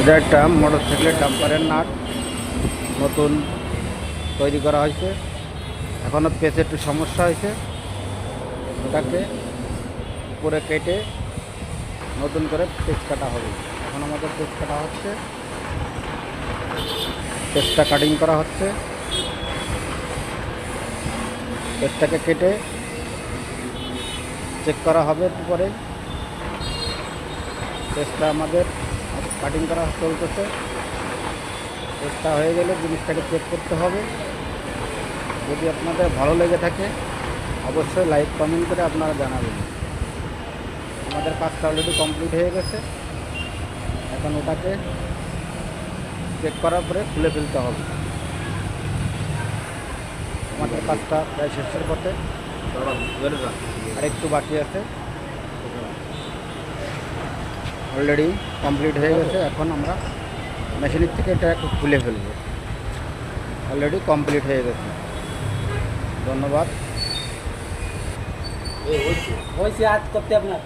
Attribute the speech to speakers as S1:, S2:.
S1: এটা একটা মোটরসাইকেলের ডাম্পারের নাট নতুন তৈরি করা হয়েছে। এখনও পেঁচে একটু সমস্যা হয়েছে, ওটাকে উপরে কেটে নতুন করে পেঁচ কাটা হবে। এখন আমাদের পেঁচ কাটা হচ্ছে, পেঁচটা কাটিং করা হচ্ছে। পেঁচটাকে কেটে চেক করা হবে একটু পরে। পেঁচটা আমাদের কাটিং করা চলতেছে। পেঁচটা হয়ে গেলে জিনিসটাকে চেক করতে হবে। যদি আপনাদের ভালো লেগে থাকে অবশ্যই লাইক কমেন্ট করে আপনারা জানাবেন। আমাদের কাজটা অলরেডি কমপ্লিট হয়ে গেছে। এখন ওটাকে চেক করার পরে খুলে ফেলতে হবে। আমাদের কাজটা প্রায় শেষের পথে, আর একটু বাকি আছে। অলরেডি কমপ্লিট হয়ে গেছে। এখন আমরা মেশিনের থেকে এটা একটু খুলে ফেলব। অলরেডি কমপ্লিট হয়ে গেছে। ধন্যবাদ।
S2: ওই আজ করতে আপনার